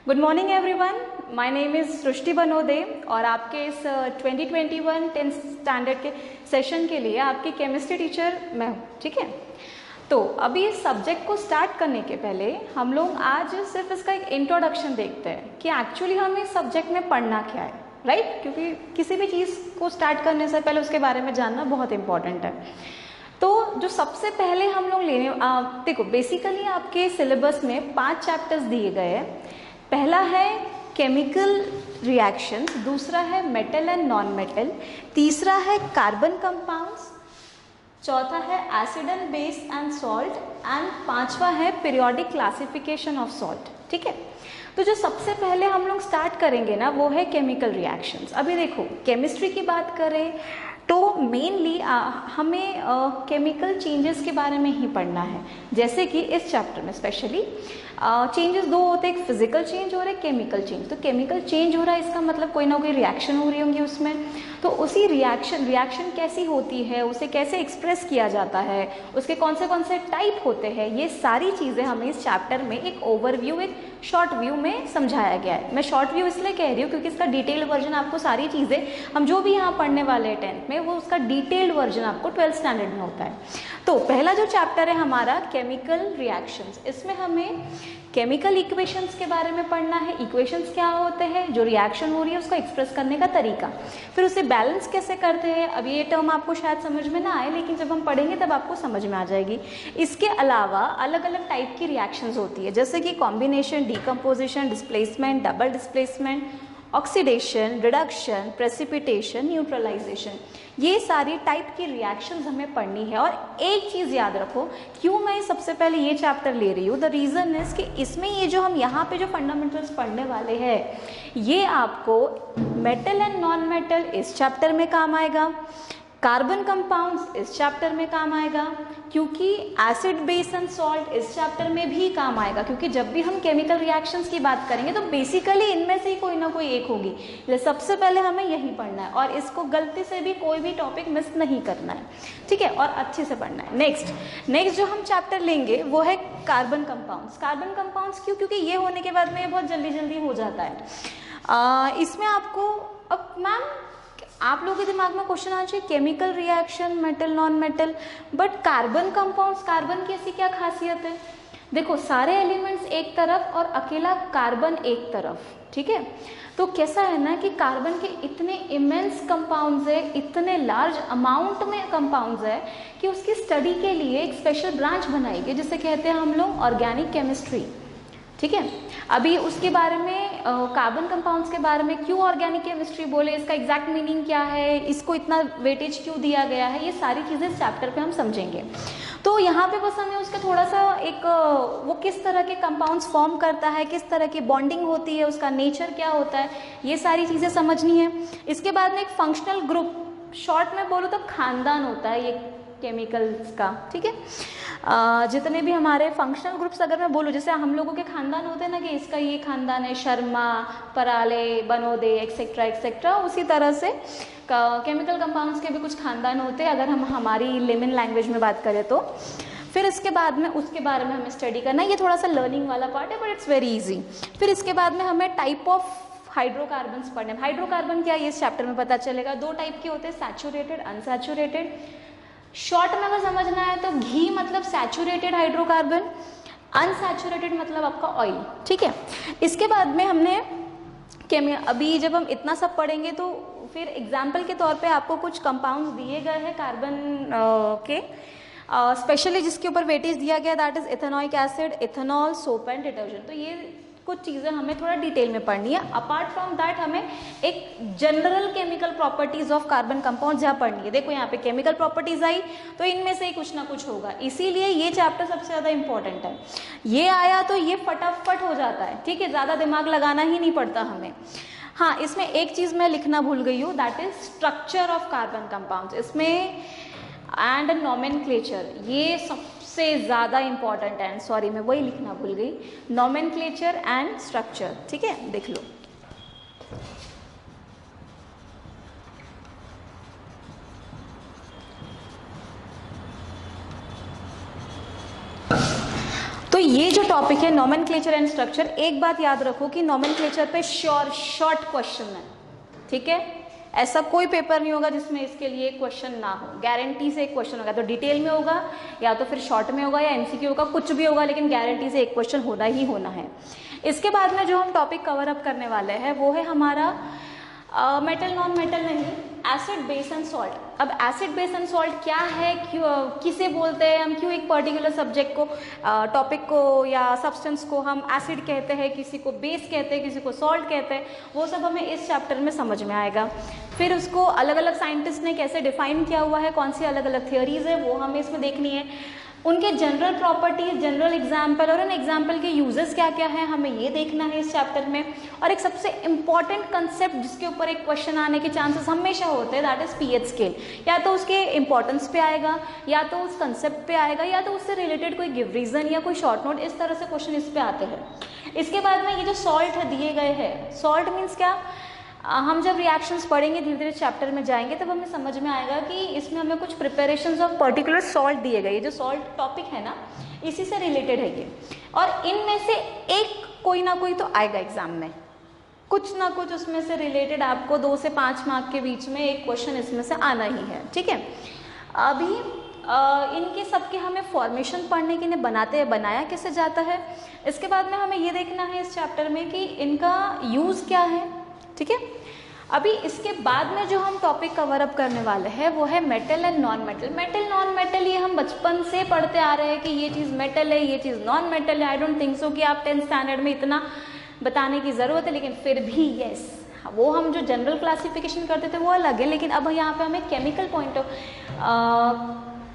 Good morning everyone, my name is Srishti Banode और आपके इस 2021 10th स्टैंडर्ड के सेशन के लिए आपकी केमिस्ट्री टीचर मैं हूँ। ठीक है, तो अभी इस सब्जेक्ट को स्टार्ट करने के पहले हम लोग आज सिर्फ इसका एक इंट्रोडक्शन देखते हैं कि एक्चुअली हमें इस सब्जेक्ट में पढ़ना क्या है, राइट? क्योंकि किसी भी चीज़ को स्टार्ट करने से पहले उसके बारे में जानना बहुत इंपॉर्टेंट है। तो जो सबसे पहले हम लोग देखो बेसिकली आपके सिलेबस में 5 चैप्टर्स दिए गए हैं। पहला है केमिकल रिएक्शंस, दूसरा है मेटल एंड नॉन मेटल, तीसरा है कार्बन कंपाउंड्स, चौथा है acid and base and salt and पांचवा है पीरियोडिक क्लासिफिकेशन ऑफ सॉल्ट। ठीक है, तो जो सबसे पहले हम लोग स्टार्ट करेंगे ना वो है केमिकल रिएक्शंस। अभी देखो केमिस्ट्री की बात करें तो मेनली हमें केमिकल चेंजेस के बारे में ही पढ़ना है। जैसे कि इस चैप्टर में स्पेशली चेंजेस दो होते हैं, एक फिजिकल चेंज हो रहा है, केमिकल चेंज। तो केमिकल चेंज हो रहा है इसका मतलब कोई ना कोई रिएक्शन हो रही होंगी उसमें, तो उसी रिएक्शन कैसी होती है, उसे कैसे एक्सप्रेस किया जाता है, उसके कौन से टाइप होते हैं, ये सारी चीज़ें हमें इस चैप्टर में एक ओवरव्यू, एक शॉर्ट व्यू में समझाया गया है। मैं शॉर्ट व्यू इसलिए कह रही हूँ क्योंकि इसका डिटेल वर्जन आपको सारी चीज़ें हम जो भी यहाँ पढ़ने वाले हैं 10th में वो उसका डिटेल्ड वर्जन आपको 12th स्टैंडर्ड में होता है। तो पहला जो चैप्टर है हमारा केमिकल रिएक्शंस, इसमें हमें केमिकल इक्वेशंस के बारे में पढ़ना है। इक्वेशंस क्या होते हैं, जो रिएक्शन हो रही है उसको एक्सप्रेस करने का तरीका, फिर उसे बैलेंस कैसे करते हैं। अब ये टर्म आपको शायद समझ में ना आए लेकिन जब हम पढ़ेंगे तब आपको समझ में आ जाएगी। इसके अलावा अलग अलग टाइप की रिएक्शंस होती है जैसे कि combination, decomposition, displacement, double displacement, oxidation, reduction, precipitation, neutralisation, ये सारी टाइप की रिएक्शंस हमें पढ़नी है। और एक चीज़ याद रखो, क्यों मैं सबसे पहले ये चैप्टर ले रही हूँ, द रीज़न इज कि इसमें ये जो हम यहाँ पे जो फंडामेंटल्स पढ़ने वाले हैं ये आपको मेटल एंड नॉन मेटल इस चैप्टर में काम आएगा, कार्बन कंपाउंड्स इस चैप्टर में काम आएगा, क्योंकि एसिड बेस एंड सॉल्ट इस चैप्टर में भी काम आएगा। क्योंकि जब भी हम केमिकल रिएक्शंस की बात करेंगे तो बेसिकली इनमें से ही कोई ना कोई एक होगी, इसलिए सबसे पहले हमें यही पढ़ना है और इसको गलती से भी कोई भी टॉपिक मिस नहीं करना है। ठीक है, और अच्छे से पढ़ना है। नेक्स्ट जो हम चैप्टर लेंगे वो है कार्बन कंपाउंड्स। कार्बन कंपाउंड्स क्यों? क्योंकि ये होने के बाद में ये बहुत जल्दी हो जाता है। इसमें आपको, अब मैम आप लोगों के दिमाग में क्वेश्चन आना चाहिए chemical reaction, metal non metal, but carbon compounds, carbon की ऐसी क्या खासियत है? देखो सारे एलिमेंट्स एक तरफ और अकेला कार्बन एक तरफ। ठीक है, तो कैसा है ना कि कार्बन के इतने इमेंस कंपाउंड्स है, इतने लार्ज अमाउंट में कंपाउंड्स है कि उसकी स्टडी के लिए एक स्पेशल ब्रांच बनाई गई जिसे कहते हैं हम लोग ऑर्गेनिक केमिस्ट्री। ठीक है, अभी उसके बारे में कार्बन कंपाउंड्स के बारे में क्यों ऑर्गेनिक केमिस्ट्री बोले, इसका एग्जैक्ट मीनिंग क्या है, इसको इतना वेटेज क्यों दिया गया है, ये सारी चीज़ें इस चैप्टर पे हम समझेंगे। तो यहाँ पे बस हमें उसका थोड़ा सा एक वो किस तरह के कंपाउंड्स फॉर्म करता है, किस तरह की बॉन्डिंग होती है, उसका नेचर क्या होता है, ये सारी चीज़ें समझनी है। इसके बाद में एक फंक्शनल ग्रुप, शॉर्ट में बोलो तो खानदान होता है ये केमिकल्स का। ठीक है, जितने भी हमारे फंक्शनल ग्रुप्स अगर मैं बोलूँ, जैसे हम लोगों के खानदान होते हैं ना कि इसका ये खानदान है, शर्मा, पराले, बनोदे एक्सेट्रा एक्सेट्रा, उसी तरह से केमिकल कंपाउंड्स के भी कुछ खानदान होते हैं अगर हम हमारी लेमन लैंग्वेज में बात करें तो। फिर इसके बाद में उसके बारे में हमें स्टडी करना है, ये थोड़ा सा लर्निंग वाला पार्ट है बट इट्स वेरी इजी। फिर इसके बाद में हमें टाइप ऑफ हाइड्रोकार्बन्स पढ़ने। हाइड्रोकार्बन क्या है ये इस चैप्टर में पता चलेगा। 2 टाइप के होते हैं, सैचुरेटेड, अनसैचुरेटेड। शॉर्ट में अगर समझना है तो घी मतलब सैचुरेटेड हाइड्रोकार्बन, अनसैचुरेटेड मतलब आपका ऑयल। ठीक है, इसके बाद में हमने अभी जब हम इतना सब पढ़ेंगे तो फिर एग्जाम्पल के तौर पे आपको कुछ कंपाउंड्स दिए गए हैं कार्बन के, स्पेशली जिसके ऊपर वेटेज दिया गया, that is ethanoic acid, ethanol, soap and detergent. तो ये कुछ चीज़ें हमें थोड़ा डिटेल में पढ़नी है। अपार्ट फ्रॉम दैट हमें एक general chemical properties of carbon compound जहाँ पढ़नी है। देखो यहाँ पे केमिकल प्रॉपर्टीज आई तो इनमें से ही कुछ ना कुछ होगा, इसीलिए ये चैप्टर सबसे ज़्यादा इंपॉर्टेंट है। ये आया तो ये फटाफट हो जाता है। ठीक है, ज़्यादा दिमाग लगाना ही नहीं पड़ता हमें। हाँ, इसमें एक चीज़ मैं लिखना भूल गई हूँ, that is structure of carbon compounds. इसमें एंड नॉमेनक्लेचर, ये सबसे ज़्यादा इंपॉर्टेंट है। सॉरी मैं वही लिखना भूल गई, नॉमेनक्लेचर एंड स्ट्रक्चर। ठीक है, देख लो। तो ये जो टॉपिक है नॉमेनक्लेचर एंड स्ट्रक्चर, एक बात याद रखो कि नॉमेनक्लेचर पे शॉर्ट क्वेश्चन है, ठीक है। ऐसा कोई पेपर नहीं होगा जिसमें इसके लिए क्वेश्चन ना हो, गारंटी से एक क्वेश्चन होगा, तो डिटेल में होगा या तो फिर शॉर्ट में होगा या एमसीक्यू होगा, कुछ भी होगा, लेकिन गारंटी से एक क्वेश्चन होना ही होना है। इसके बाद में जो हम टॉपिक कवर अप करने वाले हैं वो है हमारा मेटल नॉन मेटल नहीं, एसिड बेस एंड सॉल्ट। अब एसिड बेस एंड सॉल्ट क्या है, क्यों, किसे बोलते हैं हम, क्यों एक पर्टिकुलर सब्जेक्ट को, टॉपिक को या सब्सटेंस को हम एसिड कहते हैं, किसी को बेस कहते हैं, किसी को सॉल्ट कहते हैं, वो सब हमें इस चैप्टर में समझ में आएगा। फिर उसको अलग अलग साइंटिस्ट ने कैसे डिफाइन किया हुआ है, कौन सी अलग अलग थियोरीज है वो हमें इसमें देखनी है, उनके जनरल प्रॉपर्टीज, जनरल एग्जाम्पल और उन एग्जाम्पल के यूजेस क्या क्या है, हमें ये देखना है इस चैप्टर में। और एक सबसे इंपॉर्टेंट कंसेप्ट जिसके ऊपर एक क्वेश्चन आने के चांसेस हमेशा होते हैं, दैट इज पीएच स्केल। या तो उसके इंपॉर्टेंस पे आएगा, या तो उस कंसेप्ट पे आएगा, या तो उससे रिलेटेड कोई गिव रीजन या कोई शॉर्ट नोट, इस तरह से क्वेश्चन इस पे आते हैं। इसके बाद में ये जो सॉल्ट है दिए गए हैं, सॉल्ट मीन्स क्या, हम जब रिएक्शंस पढ़ेंगे धीरे धीरे चैप्टर में जाएंगे तब हमें समझ में आएगा कि इसमें हमें कुछ प्रिपरेशंस ऑफ पर्टिकुलर सॉल्ट दिए गए। ये जो सॉल्ट टॉपिक है ना, इसी से रिलेटेड है ये, और इनमें से एक कोई ना कोई तो आएगा एग्जाम में, कुछ ना कुछ उसमें से रिलेटेड आपको 2 से 5 मार्क के बीच में एक क्वेश्चन इसमें से आना ही है, ठीक है। अभी इनके सबके हमें फॉर्मेशन पढ़ने के लिए बनाया कैसे जाता है, इसके बाद में हमें ये देखना है इस चैप्टर में कि इनका यूज़ क्या है, ठीक है। अभी इसके बाद में जो हम टॉपिक कवर अप करने वाले हैं वो है metal and non metal. Metal non metal ये हम बचपन से पढ़ते आ रहे हैं कि ये चीज़ मेटल है, ये चीज़ नॉन मेटल है। आई डोंट थिंक सो कि आप 10th स्टैंडर्ड में इतना बताने की ज़रूरत है, लेकिन फिर भी यस, वो हम जो जनरल क्लासिफिकेशन करते थे वो अलग है, लेकिन अब यहाँ पे हमें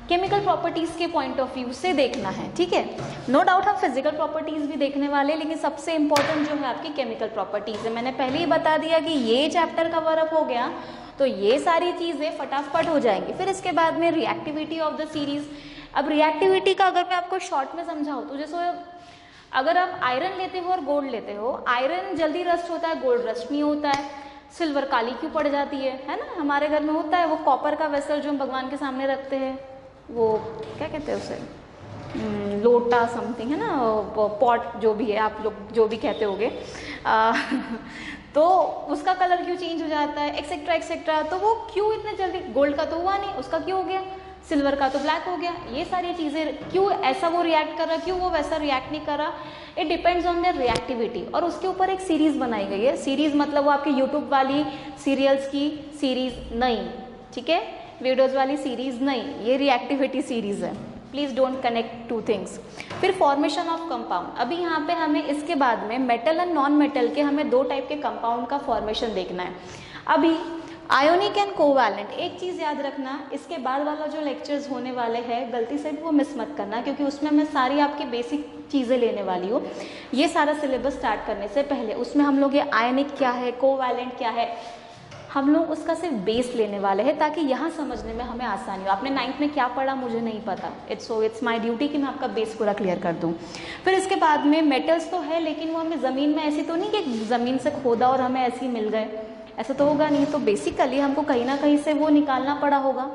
केमिकल प्रॉपर्टीज़ के पॉइंट ऑफ व्यू से देखना है, ठीक है। नो डाउट हम फिजिकल प्रॉपर्टीज़ भी देखने वाले हैं, लेकिन सबसे इंपॉर्टेंट जो है आपकी केमिकल प्रॉपर्टीज़ है। मैंने पहले ही बता दिया कि ये चैप्टर कवर अप हो गया तो ये सारी चीज़ें फटाफट हो जाएंगी। फिर इसके बाद में रिएक्टिविटी ऑफ द सीरीज़। अब रिएक्टिविटी का अगर मैं आपको शॉर्ट में समझाऊँ तो जैसे अगर आप आयरन लेते हो और गोल्ड लेते हो, आयरन जल्दी रस्ट होता है, गोल्ड रस्ट नहीं होता है। सिल्वर काली क्यों पड़ जाती है ना, हमारे घर में होता है वो कॉपर का वेसल जो हम भगवान के सामने रखते हैं, वो क्या कहते हैं उसे, लोटा समथिंग है ना, पॉट जो भी है, आप लोग जो भी कहते होगे, तो उसका कलर क्यों चेंज हो जाता है, एक्सेट्रा एक्सेट्रा। तो वो क्यों इतने जल्दी, गोल्ड का तो हुआ नहीं, उसका क्यों हो गया, सिल्वर का तो ब्लैक हो गया। ये सारी चीज़ें क्यों ऐसा वो रिएक्ट कर रहा, क्यों वो वैसा रिएक्ट नहीं कर रहा, it depends on their reactivity. और उसके ऊपर एक सीरीज़ बनाई गई है। सीरीज़ मतलब वो आपके यूट्यूब वाली सीरियल्स की सीरीज़ नहीं, ठीक है, वीडियोज़ वाली सीरीज़ नहीं, ये रिएक्टिविटी सीरीज़ है। Please don't connect two things. फिर फॉर्मेशन ऑफ कंपाउंड। अभी यहाँ पे हमें इसके बाद में मेटल एंड नॉन मेटल के हमें 2 टाइप के कंपाउंड का फॉर्मेशन देखना है। अभी आयोनिक एंड कोवैलेंट, एक चीज़ याद रखना, इसके बाद वाला जो लेक्चर्स होने वाले हैं गलती से भी वो मिस मत करना, क्योंकि उसमें मैं सारी आपकी बेसिक चीज़ें लेने वाली हूँ। ये सारा सिलेबस स्टार्ट करने से पहले उसमें हम लोग ये आयोनिक क्या है, कोवैलेंट क्या है, हम लोग उसका सिर्फ बेस लेने वाले हैं, ताकि यहाँ समझने में हमें आसानी हो। आपने 9th में क्या पढ़ा मुझे नहीं पता, इट्स माय ड्यूटी कि मैं आपका बेस पूरा क्लियर कर दूँ। फिर इसके बाद में मेटल्स तो है, लेकिन वो हमें ज़मीन में ऐसी तो नहीं कि ज़मीन से खोदा और हमें ऐसे ही मिल गए, ऐसा तो होगा नहीं। तो बेसिकली हमको कहीं ना कहीं से वो निकालना पड़ा होगा।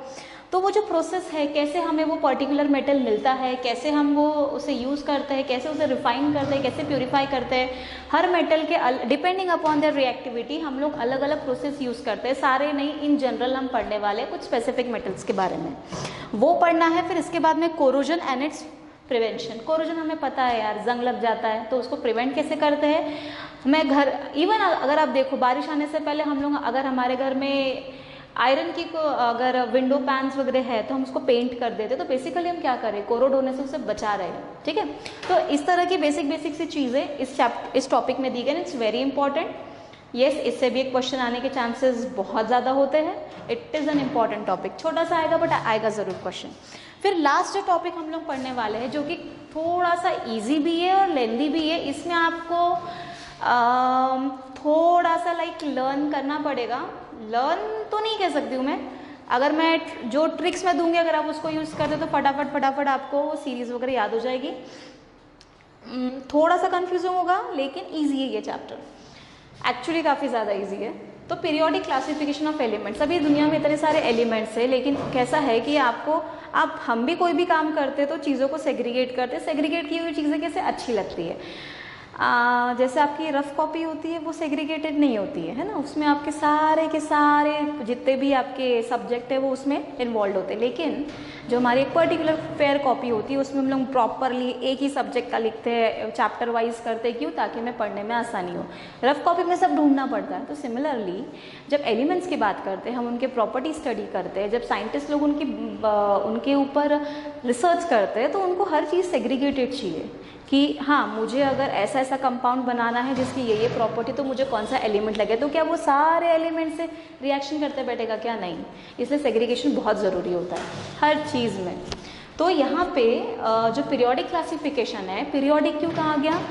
तो वो जो प्रोसेस है, कैसे हमें वो पर्टिकुलर मेटल मिलता है, कैसे हम वो उसे यूज़ करते हैं, कैसे उसे रिफाइन करते हैं, कैसे प्योरीफाई करते हैं, हर मेटल के डिपेंडिंग अपॉन देयर रिएक्टिविटी हम लोग अलग अलग प्रोसेस यूज़ करते हैं। सारे नहीं, इन जनरल हम पढ़ने वाले कुछ स्पेसिफिक मेटल्स के बारे में, वो पढ़ना है। फिर इसके बाद में corrosion and it's prevention. Corrosion हमें पता है यार, जंग लग जाता है, तो उसको प्रिवेंट कैसे करते हैं। मैं घर इवन अगर आप देखो बारिश आने से पहले हम लोग, अगर हमारे घर में आयरन की अगर विंडो पैन्स वगैरह है तो हम उसको पेंट कर देते, तो बेसिकली हम क्या करें, कोरोड होने से उसे बचा रहे हैं, ठीक है। तो इस तरह की बेसिक सी चीज़ें इस टॉपिक में दी गई। It's very important. यस, इससे भी एक क्वेश्चन आने के चांसेस बहुत ज़्यादा होते हैं। It is an important topic, छोटा सा आएगा बट आएगा ज़रूर क्वेश्चन। फिर लास्ट जो टॉपिक हम लोग पढ़ने वाले हैं, जो कि थोड़ा सा ईजी भी है और लेंदी भी है, इसमें आपको थोड़ा सा लाइक लर्न करना पड़ेगा। लर्न तो नहीं कह सकती हूँ मैं, अगर मैं जो ट्रिक्स मैं दूंगी अगर आप उसको यूज़ करते तो फटाफट आपको वो सीरीज़ वगैरह याद हो जाएगी। थोड़ा सा कन्फ्यूजिंग होगा लेकिन ईजी है ये चैप्टर, एक्चुअली काफ़ी ज़्यादा ईजी है। तो पीरियोडिक क्लासिफिकेशन ऑफ एलिमेंट्स, अभी दुनिया में इतने सारे एलिमेंट्स है, लेकिन कैसा है कि आपको हम भी कोई भी काम करते हैं तो चीज़ों को सेग्रीगेट करते हैं, सेग्रीगेट की हुई चीज़ें कैसे अच्छी लगती है। जैसे आपकी रफ कॉपी होती है वो सेग्रीगेटेड नहीं होती है ना, उसमें आपके सारे के सारे जितने भी आपके सब्जेक्ट है वो उसमें इन्वॉल्व होते हैं, लेकिन जो हमारी एक पर्टिकुलर फेयर कॉपी होती है उसमें हम लोग प्रॉपरली एक ही सब्जेक्ट का लिखते हैं, चैप्टर वाइज करते हैं, क्यों, ताकि हमें पढ़ने में आसानी हो। रफ कॉपी में सब ढूंढना पड़ता है। तो सिमिलरली जब एलिमेंट्स की बात करते हैं, हम उनके प्रॉपर्टी स्टडी करते हैं, जब साइंटिस्ट लोग उनके ऊपर रिसर्च करते हैं, तो उनको हर चीज़ सेग्रीगेटेड चाहिए कि हाँ, मुझे अगर ऐसा ऐसा कंपाउंड बनाना है जिसकी ये प्रॉपर्टी, तो मुझे कौन सा एलिमेंट लगे, तो क्या वो सारे एलिमेंट से रिएक्शन करते बैठेगा, क्या नहीं। इसलिए सेग्रीगेशन बहुत ज़रूरी होता है हर चीज़ में। तो यहाँ पे जो पीरियोडिक क्लासिफिकेशन है, पीरियोडिक क्यों कहा गया,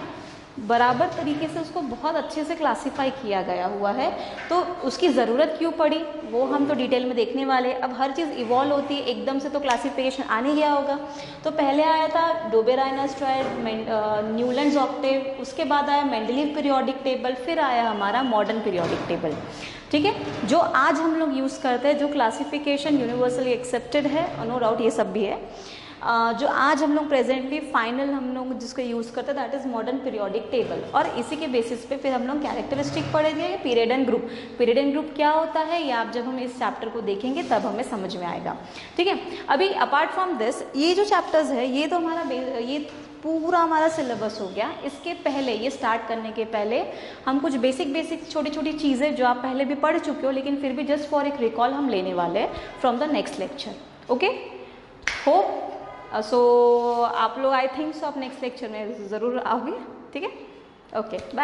बराबर तरीके से उसको बहुत अच्छे से क्लासीफाई किया गया हुआ है, तो उसकी ज़रूरत क्यों पड़ी वो हम तो डिटेल में देखने वाले। अब हर चीज़ इवॉल्व होती है, एकदम से तो क्लासिफिकेशन आ नहीं गया होगा। तो पहले आया था डोबेराइनस ट्रायड, न्यूलैंड्स ऑक्टेव, उसके बाद आया मेंडलीव पीरियोडिक टेबल, फिर आया हमारा मॉडर्न पीरियोडिक टेबल। ठीक है, जो आज हम लोग यूज़ करते हैं, जो क्लासिफिकेशन यूनिवर्सली एक्सेप्टेड है, नो डाउट ये सब भी है, जो आज हम लोग प्रेजेंटली फाइनल हम लोग जिसको यूज़ करते हैं that is modern periodic table. और इसी के बेसिस पे फिर हम लोग कैरेक्टरिस्टिक पढ़ेंगे, period and group. Period and group क्या होता है ये आप जब हम इस चैप्टर को देखेंगे तब हमें समझ में आएगा। ठीक है, अभी अपार्ट फ्रॉम दिस ये जो चैप्टर्स है ये तो हमारा ये पूरा हमारा सिलेबस हो गया। इसके पहले, ये स्टार्ट करने के पहले हम कुछ बेसिक छोटी छोटी चीज़ें जो आप पहले भी पढ़ चुके हो, लेकिन फिर भी जस्ट फॉर एक रिकॉल हम लेने वाले हैं from the next lecture. Okay, hope so आप लोग आई थिंक सो आप नेक्स्ट लेक्चर में ज़रूर आओगे। ठीक है, ओके, बाय।